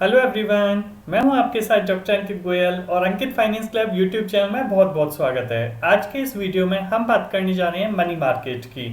Hello everyone, मैं हूं आपके साथ डॉक्टर अंकित गोयल और अंकित फाइनेंस क्लब यूट्यूब चैनल में बहुत बहुत स्वागत है। आज के इस वीडियो में हम बात करने जा रहे हैं मनी मार्केट की।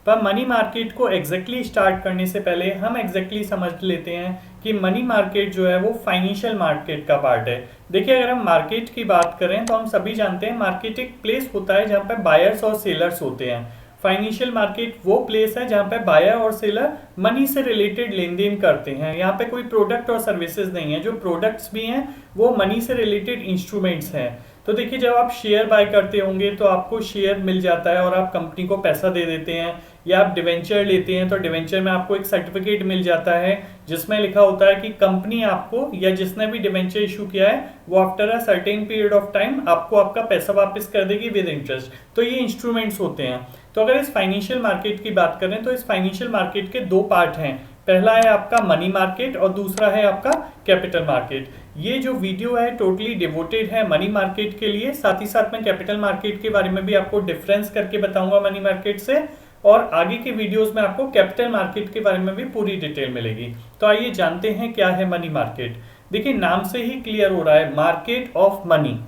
पर मनी मार्केट को एग्जैक्टली स्टार्ट करने से पहले हम एग्जैक्टली समझ लेते हैं कि मनी मार्केट जो है वो फाइनेंशियल मार्केट का पार्ट है। देखिए, अगर हम मार्केट की बात करें तो हम सभी जानते हैं मार्केट एक प्लेस होता है जहाँ पे बायर्स और सेलर्स होते हैं। फाइनेंशियल मार्केट वो प्लेस है जहाँ पे बायर और सेलर मनी से रिलेटेड लेन देन करते हैं। यहाँ पे कोई प्रोडक्ट और सर्विसेज नहीं है, जो प्रोडक्ट्स भी हैं वो मनी से रिलेटेड इंस्ट्रूमेंट्स हैं। तो देखिए, जब आप शेयर बाय करते होंगे तो आपको शेयर मिल जाता है और आप कंपनी को पैसा दे देते हैं, या आप डिवेंचर लेते हैं तो डिवेंचर में आपको एक सर्टिफिकेट मिल जाता है जिसमें लिखा होता है कि कंपनी आपको या जिसने भी डिवेंचर इशू किया है वो after a certain period of time आपको आपका पैसा वापस कर देगी विद इंटरेस्ट। तो ये इंस्ट्रूमेंट्स होते हैं। तो अगर इस फाइनेंशियल मार्केट की बात करें तो इस फाइनेंशियल मार्केट के दो पार्ट हैं। पहला है आपका मनी मार्केट और दूसरा है आपका कैपिटल मार्केट। ये जो वीडियो है टोटली डिवोटेड है मनी मार्केट के लिए। साथ ही साथ मैं कैपिटल मार्केट के बारे में भी आपको डिफरेंस करके बताऊंगा मनी मार्केट से, और आगे के वीडियोस में आपको कैपिटल मार्केट के बारे में भी पूरी डिटेल मिलेगी। तो आइए जानते हैं क्या है मनी मार्केट। देखिए, नाम से ही क्लियर हो रहा है, मार्केट ऑफ मनी।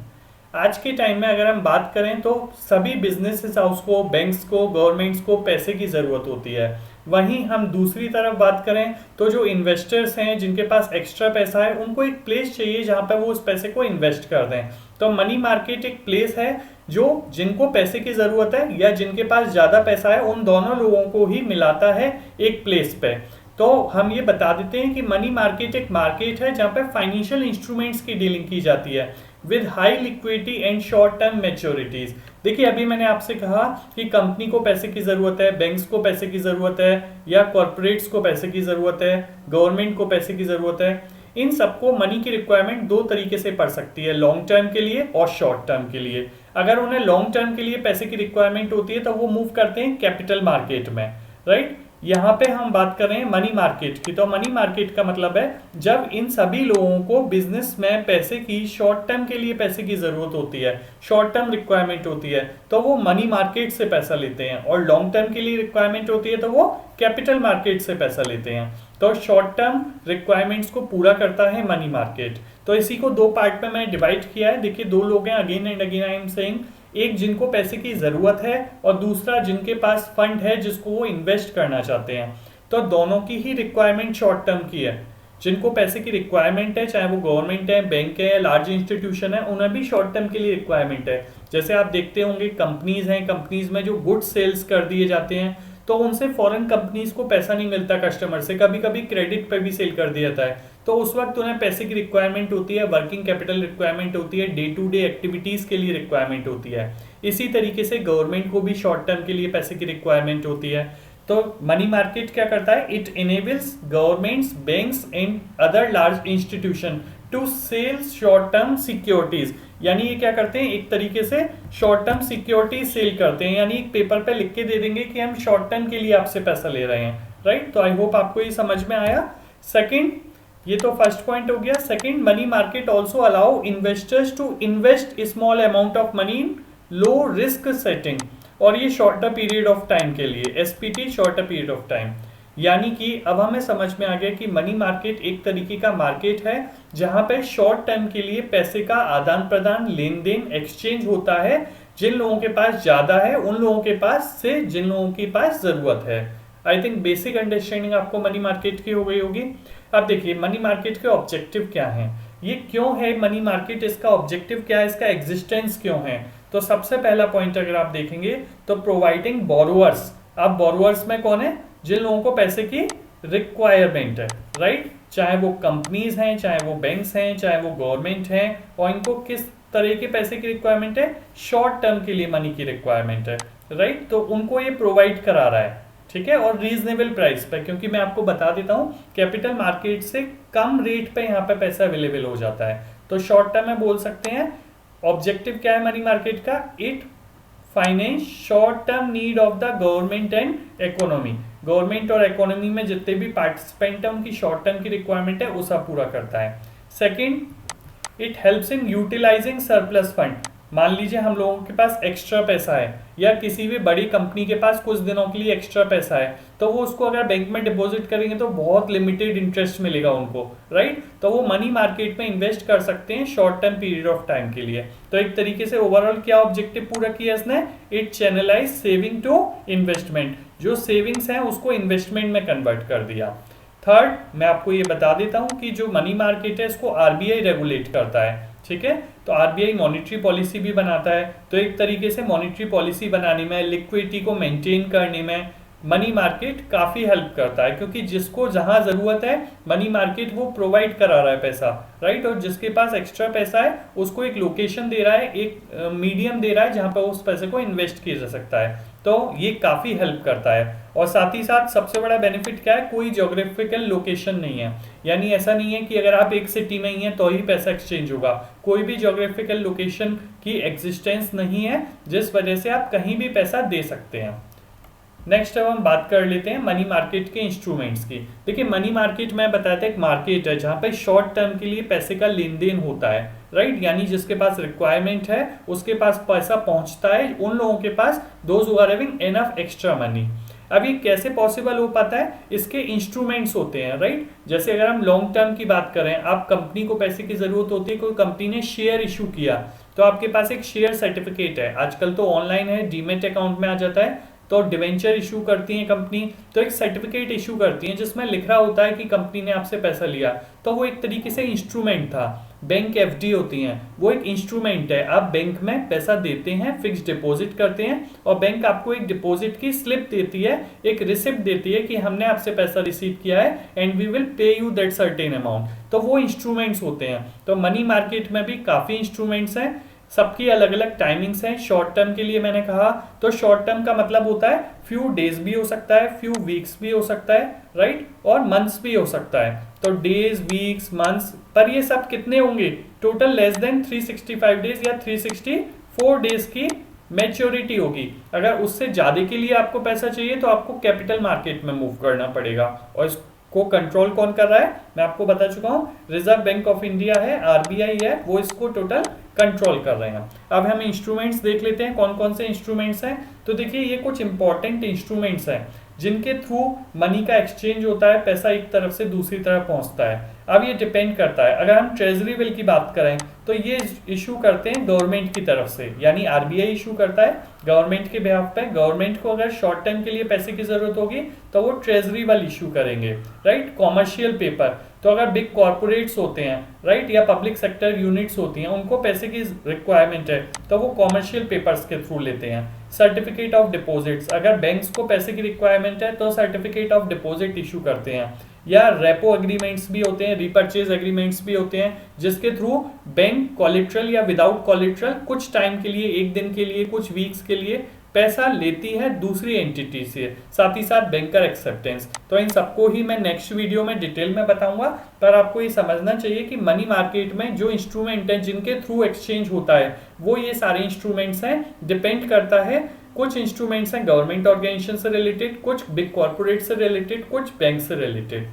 आज के टाइम में अगर हम बात करें तो सभी बिजनेस हाउस को, बैंक्स को, गवर्नमेंट्स को पैसे की ज़रूरत होती है। वहीं हम दूसरी तरफ बात करें तो जो इन्वेस्टर्स हैं जिनके पास एक्स्ट्रा पैसा है उनको एक प्लेस चाहिए जहां पर वो उस पैसे को इन्वेस्ट कर दें। तो मनी मार्केट एक प्लेस है जो जिनको पैसे की ज़रूरत है या जिनके पास ज़्यादा पैसा है उन दोनों लोगों को ही मिलाता है एक प्लेस पे। तो हम ये बता देते हैं कि मनी मार्केट एक मार्केट है जहां पे फाइनेंशियल इंस्ट्रूमेंट्स की डीलिंग की जाती है with high liquidity and short term मैच्योरिटीज। देखिए, अभी मैंने आपसे कहा कि कंपनी को पैसे की जरूरत है, बैंक्स को पैसे की जरूरत है, या कॉर्पोरेट्स को पैसे की जरूरत है, गवर्नमेंट को पैसे की जरूरत है। इन सबको मनी की रिक्वायरमेंट दो तरीके से पड़ सकती है, लॉन्ग टर्म के लिए और शॉर्ट टर्म के लिए। अगर उन्हें लॉन्ग टर्म के लिए पैसे की रिक्वायरमेंट होती है तो वो मूव करते हैं कैपिटल मार्केट में, राइट। यहाँ पे हम बात कर रहे हैं मनी मार्केट की। तो मनी मार्केट का मतलब है जब इन सभी लोगों को बिजनेस में पैसे की शॉर्ट टर्म के लिए पैसे की जरूरत होती है, शॉर्ट टर्म रिक्वायरमेंट होती है, तो वो मनी मार्केट से पैसा लेते हैं, और लॉन्ग टर्म के लिए रिक्वायरमेंट होती है तो वो कैपिटल मार्केट से पैसा लेते हैं। तो शॉर्ट टर्म रिक्वायरमेंट्स को पूरा करता है मनी मार्केट। तो इसी को दो पार्ट में मैंने डिवाइड किया है। देखिए, दो लोग हैं, again and again I am saying, एक जिनको पैसे की जरूरत है और दूसरा जिनके पास फंड है जिसको वो इन्वेस्ट करना चाहते हैं। तो दोनों की ही रिक्वायरमेंट शॉर्ट टर्म की है। जिनको पैसे की रिक्वायरमेंट है, चाहे वो गवर्नमेंट है, बैंक है, लार्ज इंस्टीट्यूशन है, उन्हें भी शॉर्ट टर्म के लिए रिक्वायरमेंट है। जैसे आप देखते होंगे कंपनीज हैं, कंपनीज में जो गुड्स सेल्स कर दिए जाते हैं तो उनसे फॉरेन कंपनीज को पैसा नहीं मिलता कस्टमर से, कभी कभी क्रेडिट पे भी सेल कर दिया जाता है। तो उस वक्त उन्हें पैसे की रिक्वायरमेंट होती है, वर्किंग कैपिटल रिक्वायरमेंट होती है, डे टू डे एक्टिविटीज के लिए रिक्वायरमेंट होती है। इसी तरीके से गवर्नमेंट को भी शॉर्ट टर्म के लिए पैसे की रिक्वायरमेंट होती है। तो मनी मार्केट क्या करता है, it enables governments, banks and other large institution to sell short term securities. यानी ये क्या करते हैं, एक तरीके से शॉर्ट टर्म सिक्योरिटी सेल करते हैं। यानी एक पेपर पे लिख के दे देंगे कि हम शॉर्ट टर्म के लिए आपसे पैसा ले रहे हैं, राइट। तो आई होप आपको ये समझ में आया। सेकंड, ये तो फर्स्ट पॉइंट हो गया। Second, money market also allow investors to invest small amount of money in low risk setting, और ये शॉर्टर पीरियड ऑफ टाइम के लिए, SPT, shorter period of time. यानी कि अब हमें समझ में आ गया कि मनी मार्केट एक तरीके का मार्केट है जहां पे शॉर्ट टर्म के लिए पैसे का आदान प्रदान, लेन देन, एक्सचेंज होता है। जिन लोगों के पास ज्यादा है उन लोगों के पास से जिन लोगों के पास जरूरत है। आई थिंक बेसिक अंडरस्टैंडिंग आपको मनी मार्केट की हो गई होगी। अब देखिए, मनी मार्केट के ऑब्जेक्टिव क्या हैं, ये क्यों है मनी मार्केट, इसका ऑब्जेक्टिव क्या है, इसका एग्जिस्टेंस क्यों है। तो सबसे पहला पॉइंट अगर आप देखेंगे तो प्रोवाइडिंग बोरोअर्स। अब बोरोअर्स में कौन है, जिन लोगों को पैसे की रिक्वायरमेंट है, राइट। चाहे वो कंपनीज हैं, चाहे वो बैंक्स हैं, चाहे वो गवर्नमेंट हैं, और इनको किस तरह के पैसे की रिक्वायरमेंट है, शॉर्ट टर्म के लिए मनी की रिक्वायरमेंट है, राइट। तो उनको ये प्रोवाइड करा रहा है, ठीक है, और रीजनेबल प्राइस पे। क्योंकि मैं आपको बता देता हूँ कैपिटल मार्केट से कम रेट पे यहाँ पे पैसा अवेलेबल हो जाता है। तो शॉर्ट टर्म में बोल सकते हैं ऑब्जेक्टिव क्या है मनी मार्केट का, it finance short term need of the government and economy. Government और इकोनॉमी में जितने भी पार्टिसिपेंट है उनकी शॉर्ट टर्म की रिक्वायरमेंट है वो सब पूरा करता है। Second, it helps in utilizing surplus fund. मान लीजिए हम लोगों के पास एक्स्ट्रा पैसा है या किसी भी बड़ी कंपनी के पास कुछ दिनों के लिए एक्स्ट्रा पैसा है, तो वो उसको अगर बैंक में डिपॉजिट करेंगे तो बहुत लिमिटेड इंटरेस्ट मिलेगा उनको, राइट। तो वो मनी मार्केट में इन्वेस्ट कर सकते हैं short term period of time के लिए। तो एक तरीके से ओवरऑल क्या ऑब्जेक्टिव पूरा किया इसने, it channelize saving to investment, जो सेविंग्स है उसको इन्वेस्टमेंट में कन्वर्ट कर दिया। थर्ड, मैं आपको ये बता देता हूं कि जो मनी मार्केट है इसको आरबीआई रेगुलेट करता है, ठीक है। तो आरबीआई मॉनेटरी पॉलिसी भी बनाता है, तो एक तरीके से मॉनेटरी पॉलिसी बनाने में, लिक्विडिटी को मेंटेन करने में मनी मार्केट काफी हेल्प करता है, क्योंकि जिसको जहां जरूरत है मनी मार्केट वो प्रोवाइड करा रहा है पैसा, राइट। और जिसके पास एक्स्ट्रा पैसा है उसको एक लोकेशन दे रहा है, एक मीडियम दे रहा है जहां पर उस पैसे को इन्वेस्ट किया जा सकता है। तो ये काफी हेल्प करता है। और साथ ही साथ सबसे बड़ा बेनिफिट क्या है, कोई ज्योग्राफिकल लोकेशन नहीं है, यानी ऐसा नहीं है कि अगर आप एक सिटी में ही हैं तो ही पैसा एक्सचेंज होगा। कोई भी ज्योग्राफिकल लोकेशन की एग्जिस्टेंस नहीं है, जिस वजह से आप कहीं भी पैसा दे सकते हैं। नेक्स्ट अब हम बात कर लेते हैं मनी मार्केट के इंस्ट्रूमेंट्स की। देखिए मनी मार्केट में बताया था एक मार्केट है जहां पे शॉर्ट टर्म के लिए पैसे का लेन देन होता है, राइट। यानी जिसके पास रिक्वायरमेंट है उसके पास पैसा पहुंचता है उन लोगों के पास, those who are having enough extra money. अब ये कैसे पॉसिबल हो पाता है, इसके इंस्ट्रूमेंट्स होते हैं, राइट। जैसे अगर हम लॉन्ग टर्म की बात करें, आप कंपनी को पैसे की जरूरत होती है, कोई कंपनी ने शेयर इशू किया तो आपके पास एक शेयर सर्टिफिकेट है, आजकल तो ऑनलाइन है, डीमेट अकाउंट में आ जाता है। तो डिवेंचर इशू करती है कंपनी, तो एक सर्टिफिकेट इशू करती है जिसमें लिख रहा होता है कि कंपनी ने आपसे पैसा लिया, तो वो एक तरीके से इंस्ट्रूमेंट था। बैंक एफडी होती हैं, वो एक इंस्ट्रूमेंट है। आप बैंक में पैसा देते हैं, फिक्स डिपॉजिट करते हैं और बैंक आपको एक डिपॉजिट की स्लिप देती है, एक रिसिप्ट देती है कि हमने आपसे पैसा रिसीव किया है and we will pay you that certain amount. तो वो इंस्ट्रूमेंट्स होते हैं। तो मनी मार्केट में भी काफी इंस्ट्रूमेंट्स हैं, सबकी अलग अलग टाइमिंग्स हैं। शॉर्ट टर्म के लिए मैंने कहा, तो शॉर्ट टर्म का मतलब होता है फ्यू डेज भी हो सकता है, फ्यू वीक्स भी हो सकता है, राइट, और मंथ्स भी हो सकता है। तो डेज, वीक्स, मंथ्स, पर ये सब कितने होंगे, टोटल लेस देन 365 डेज या 364 डेज की मैच्योरिटी होगी। अगर उससे ज्यादा के लिए आपको पैसा चाहिए तो आपको कैपिटल मार्केट में मूव करना पड़ेगा। और इसको कंट्रोल कौन कर रहा है, मैं आपको बता चुका हूं, रिजर्व बैंक ऑफ इंडिया है, आरबीआई है, वो इसको टोटल कंट्रोल कर रहे हैं। अब हम इंस्ट्रूमेंट्स देख लेते हैं कौन कौन से इंस्ट्रूमेंट्स हैं। तो देखिए ये कुछ इंपॉर्टेंट इंस्ट्रूमेंट्स हैं जिनके थ्रू मनी का एक्सचेंज होता है, पैसा एक तरफ से दूसरी तरफ पहुंचता है। अब ये डिपेंड करता है, अगर हम ट्रेजरी बिल की बात करें तो ये इशू करते हैं गवर्नमेंट की तरफ से, यानी आरबीआई इशू करता है गवर्नमेंट के बिहाफ पे। गवर्नमेंट को अगर शॉर्ट टर्म के लिए पैसे की जरूरत होगी तो वो ट्रेजरी बिल इशू करेंगे, राइट। कॉमर्शियल पेपर, तो अगर बिग कॉर्पोरेट्स होते हैं, राइट, या पब्लिक सेक्टर यूनिट्स होती हैं, उनको पैसे की रिक्वायरमेंट है तो वो कॉमर्शियल पेपर्स के थ्रू लेते हैं। सर्टिफिकेट ऑफ डिपॉजिट्स, अगर बैंक्स को पैसे की रिक्वायरमेंट है तो सर्टिफिकेट ऑफ डिपॉजिट इशू करते हैं। या रेपो एग्रीमेंट्स भी होते हैं, रिपर्चेज एग्रीमेंट्स भी होते हैं, जिसके थ्रू बैंक कोलेट्रल या विदाउट कोलेट्रल कुछ टाइम के लिए, एक दिन के लिए, कुछ वीक्स के लिए पैसा लेती है दूसरी एंटिटी से, साथ ही साथ बैंकर एक्सेप्टेंस। तो इन सबको ही मैं नेक्स्ट वीडियो में डिटेल में बताऊंगा, पर आपको ये समझना चाहिए कि मनी मार्केट में जो इंस्ट्रूमेंट है जिनके थ्रू एक्सचेंज होता है वो ये सारे इंस्ट्रूमेंट्स हैं। डिपेंड करता है, कुछ इंस्ट्रूमेंट्स हैं गवर्नमेंट ऑर्गेनाइजेशन से रिलेटेड, कुछ बिग कॉर्पोरेट से रिलेटेड, कुछ बैंक से रिलेटेड।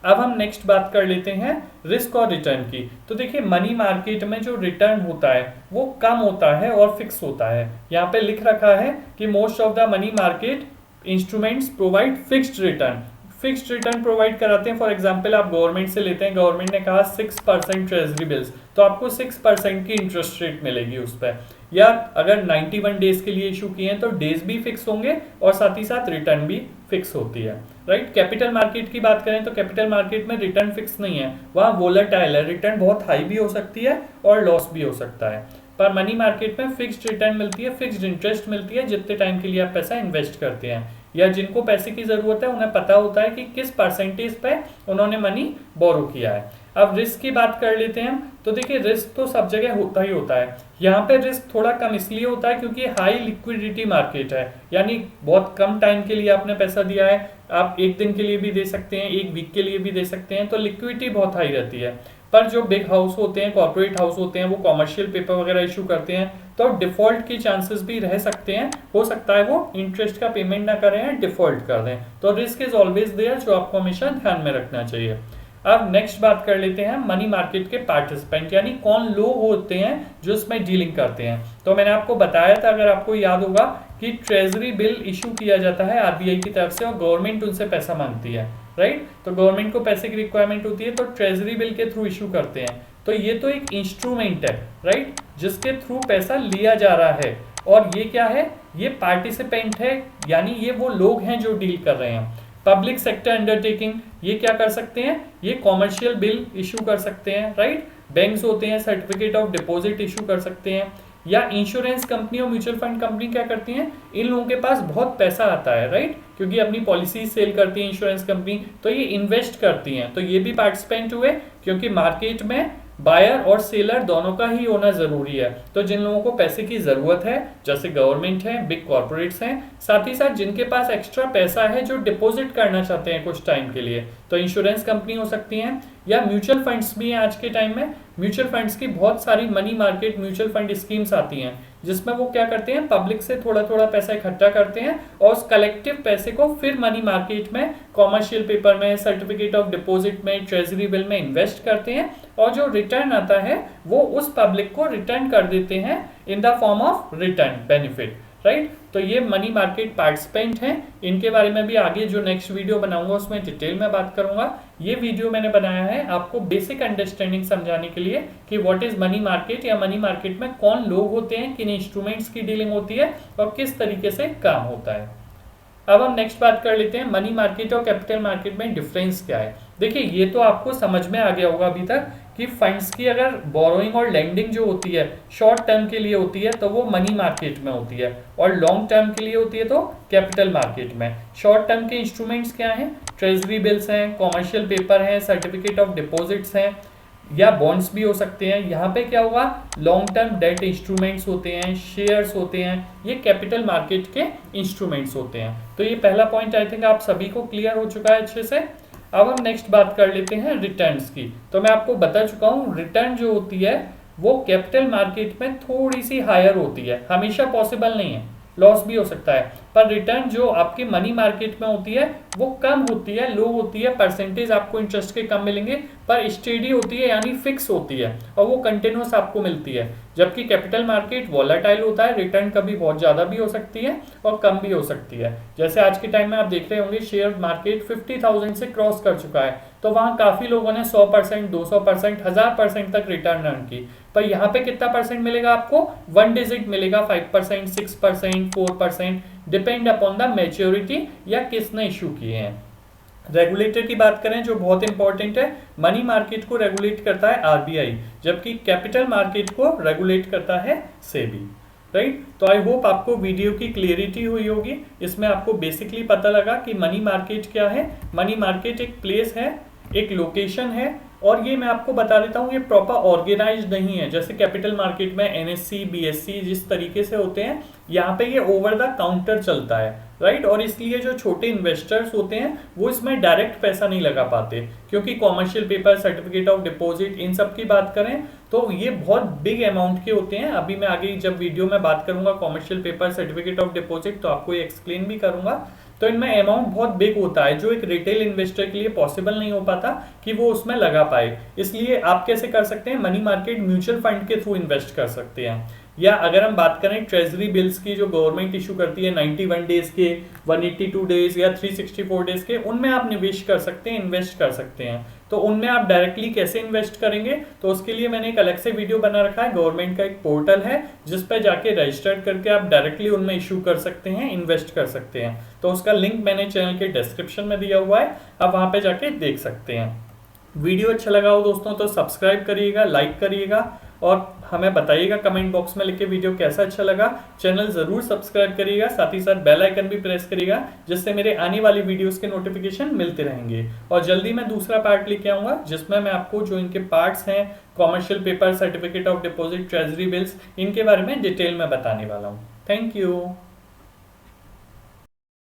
अब हम नेक्स्ट बात कर लेते हैं रिस्क और रिटर्न की। तो देखिए मनी मार्केट में जो रिटर्न होता है वो कम होता है और फिक्स होता है। यहाँ पे लिख रखा है कि most of the money market instruments provide fixed return, fixed return provide कराते हैं। फॉर एग्जांपल आप गवर्नमेंट से लेते हैं, गवर्नमेंट ने कहा 6% ट्रेजरी बिल्स, तो आपको 6% की इंटरेस्ट रेट मिलेगी उस पर। या अगर 91 डेज के लिए इशू किए हैं तो डेज भी फिक्स होंगे और साथ ही साथ रिटर्न भी फिक्स होती है, राइट। कैपिटल मार्केट की बात करें तो कैपिटल मार्केट में रिटर्न फिक्स नहीं है, वहाँ वोलेटाइल है, रिटर्न बहुत हाई भी हो सकती है और लॉस भी हो सकता है। पर मनी मार्केट में फिक्स्ड रिटर्न मिलती है, फिक्स्ड इंटरेस्ट मिलती है जितने टाइम के लिए आप पैसा इन्वेस्ट करते हैं। या जिनको पैसे की जरूरत है उन्हें पता होता है कि किस परसेंटेज पे उन्होंने मनी बोरो किया है। अब रिस्क की बात कर लेते हैं। तो देखिए रिस्क तो सब जगह होता ही होता है, यहाँ पे रिस्क थोड़ा कम इसलिए होता है क्योंकि हाई लिक्विडिटी मार्केट है, यानी बहुत कम टाइम के लिए आपने पैसा दिया है, आप एक दिन के लिए भी दे सकते हैं, एक वीक के लिए भी दे सकते हैं, तो लिक्विडिटी बहुत हाई रहती है। पर जो बिग हाउस होते हैं, कॉर्पोरेट हाउस होते हैं, वो कॉमर्शियल पेपर वगैरह इशू करते हैं, तो डिफॉल्ट के चांसेस भी रह सकते हैं, हो सकता है वो इंटरेस्ट का पेमेंट ना करें या डिफॉल्ट कर दें। तो रिस्क इज ऑलवेज देयर, जो आपको हमेशा ध्यान में रखना चाहिए। अब नेक्स्ट बात कर लेते हैं मनी मार्केट के पार्टिसिपेंट, यानी कौन लोग होते हैं जो इसमें डीलिंग करते हैं। तो मैंने आपको बताया था, अगर आपको याद होगा, कि ट्रेजरी बिल इशू किया जाता है आरबीआई की तरफ से और गवर्नमेंट उनसे पैसा मांगती है, राइट। तो गवर्नमेंट को पैसे की रिक्वायरमेंट होती है तो ट्रेजरी बिल के थ्रू इशू करते हैं। तो ये तो एक इंस्ट्रूमेंट है, राइट, जिसके थ्रू पैसा लिया जा रहा है। और ये क्या है, ये पार्टिसिपेंट है, यानी ये वो लोग हैं जो डील कर रहे हैं। पब्लिक सेक्टर अंडरटेकिंग, ये क्या कर सकते हैं, ये कॉमर्शियल बिल इशू कर सकते हैं, राइट। बैंक्स होते हैं, सर्टिफिकेट ऑफ डिपॉजिट इशू कर सकते हैं। या इंश्योरेंस कंपनी और म्यूचुअल फंड कंपनी क्या करती हैं, इन लोगों के पास बहुत पैसा आता है, राइट, क्योंकि अपनी पॉलिसी सेल करती है इंश्योरेंस कंपनी, तो ये इन्वेस्ट करती हैं। तो ये भी पार्टिसिपेंट हुए, क्योंकि मार्केट में बायर और सेलर दोनों का ही होना जरूरी है। तो जिन लोगों को पैसे की जरूरत है, जैसे गवर्नमेंट है, बिग कॉर्पोरेट्स हैं, साथ ही साथ जिनके पास एक्स्ट्रा पैसा है जो डिपॉजिट करना चाहते हैं कुछ टाइम के लिए, तो इंश्योरेंस कंपनी हो सकती हैं। या म्यूचुअल फंड्स भी हैं आज के टाइम में। म्यूचुअल फंड्स की बहुत सारी money market mutual fund schemes आती हैं, जिसमें वो क्या करते हैं, पब्लिक से थोड़ा थोड़ा पैसा इकट्ठा करते हैं और उस कलेक्टिव पैसे को फिर मनी मार्केट में, कॉमर्शियल पेपर में, सर्टिफिकेट ऑफ डिपॉजिट में, ट्रेजरी बिल में इन्वेस्ट करते हैं और जो रिटर्न आता है वो उस पब्लिक को रिटर्न कर देते हैं in the form of return benefit, right. तो ये मनी मार्केट पार्टिसिपेंट हैं। इनके बारे में भी आगे जो नेक्स्ट वीडियो बनाऊंगा उसमें डिटेल में बात करूंगा। ये वीडियो मैंने बनाया है आपको बेसिक अंडरस्टैंडिंग समझाने के लिए कि व्हाट इज मनी मार्केट, या मनी मार्केट में कौन लोग होते हैं, किन इंस्ट्रूमेंट्स की डीलिंग होती है और किस तरीके से काम होता है। अब हम नेक्स्ट बात कर लेते हैं मनी मार्केट और कैपिटल मार्केट में डिफरेंस क्या है। देखिए, ये तो आपको समझ में आ गया होगा अभी तक कि फंड्स की अगर बोरोइंग और लेंडिंग जो होती है शॉर्ट टर्म के लिए होती है तो वो मनी मार्केट में होती है, और लॉन्ग टर्म के लिए होती है तो कैपिटल मार्केट में। शॉर्ट टर्म के इंस्ट्रूमेंट्स क्या हैं, ट्रेजरी बिल्स हैं, कॉमर्शियल पेपर हैं, सर्टिफिकेट ऑफ डिपॉजिट्स हैं, या बॉन्ड्स भी हो सकते हैं। यहाँ पे क्या होगा, लॉन्ग टर्म डेट इंस्ट्रूमेंट्स होते हैं, शेयर्स होते हैं, ये कैपिटल मार्केट के इंस्ट्रूमेंट्स होते हैं। तो ये पहला पॉइंट आई थिंक आप सभी को क्लियर हो चुका है अच्छे से। अब हम नेक्स्ट बात कर लेते हैं रिटर्न्स की। तो मैं आपको बता चुका हूँ रिटर्न जो होती है वो कैपिटल मार्केट में थोड़ी सी हायर होती है, हमेशा पॉसिबल नहीं है, लॉस भी हो सकता है, पर रिटर्न जो आपकी मनी मार्केट में होती है वो कम होती है, लो होती है, परसेंटेज आपको इंटरेस्ट के कम मिलेंगे, पर स्टेडी होती है, यानी फिक्स होती है और वो कंटिन्यूस आपको मिलती है। जबकि कैपिटल मार्केट वॉलेटाइल होता है, रिटर्न कभी बहुत ज़्यादा भी हो सकती है और कम भी हो सकती है। जैसे आज के टाइम में आप देख रहे होंगे शेयर मार्केट 50,000 से क्रॉस कर चुका है, तो वहाँ काफ़ी लोगों ने 100%, 200%, 1000% तक रिटर्न अर्न की। पर यहाँ पे कितना परसेंट मिलेगा आपको, 1 डिजिट मिलेगा, 5%, 6%, 4%, डिपेंड अपॉन द मैच्योरिटी या किसने इशू किए हैं। रेगुलेटर की बात करें जो बहुत इंपॉर्टेंट है, मनी मार्केट को रेगुलेट करता है आरबीआई, जबकि कैपिटल मार्केट को रेगुलेट करता है सेबी, राइट। तो आई होप आपको वीडियो की क्लियरिटी हुई होगी। इसमें आपको बेसिकली पता लगा कि मनी मार्केट क्या है। मनी मार्केट एक प्लेस है, एक लोकेशन है, और ये मैं आपको बता देता हूँ ये प्रॉपर ऑर्गेनाइज्ड नहीं है। जैसे कैपिटल मार्केट में एनएससी, बीएससी जिस तरीके से होते हैं, यहाँ पे ये ओवर द काउंटर चलता है, राइट। और इसलिए जो छोटे इन्वेस्टर्स होते हैं वो इसमें डायरेक्ट पैसा नहीं लगा पाते, क्योंकि commercial paper, certificate of deposit, इन सब की बात करें तो ये बहुत बिग अमाउंट के होते हैं। अभी मैं आगे जब वीडियो में बात करूंगा commercial paper, certificate of deposit, तो आपको ये एक्सप्लेन भी करूंगा। तो इनमें अमाउंट बहुत बिग होता है जो एक रिटेल इन्वेस्टर के लिए पॉसिबल नहीं हो पाता कि वो उसमें लगा पाए। इसलिए आप कैसे कर सकते हैं, मनी मार्केट म्यूचुअल फंड के थ्रू इन्वेस्ट कर सकते हैं। या अगर हम बात करें ट्रेजरी बिल्स की जो गवर्नमेंट इशू करती है 91 डेज के, 182 डेज या 364 डेज के, उनमें आप निवेश कर सकते हैं, इन्वेस्ट कर सकते हैं। तो उनमें आप डायरेक्टली कैसे इन्वेस्ट करेंगे, तो उसके लिए मैंने एक अलग से वीडियो बना रखा है। गवर्नमेंट का एक पोर्टल है जिस पर जाके रजिस्टर करके आप डायरेक्टली उनमें इशू कर सकते हैं, इन्वेस्ट कर सकते हैं। तो उसका लिंक मैंने चैनल के डिस्क्रिप्शन में दिया हुआ है, आप वहां पे जाके देख सकते हैं। वीडियो अच्छा लगा हो दोस्तों तो सब्सक्राइब करिएगा, लाइक करिएगा और हमें बताइएगा कमेंट बॉक्स में लिख के वीडियो कैसा अच्छा लगा। चैनल जरूर सब्सक्राइब करिएगा, साथ ही साथ बेल आइकन भी प्रेस करिएगा, जिससे मेरे आने वाली वीडियोस के नोटिफिकेशन मिलते रहेंगे। और जल्दी मैं दूसरा पार्ट लेके आऊंगा जिसमें मैं आपको जो इनके पार्ट्स हैं, commercial paper, certificate of deposit, treasury bills, इनके बारे में डिटेल में बताने वाला हूँ। Thank you.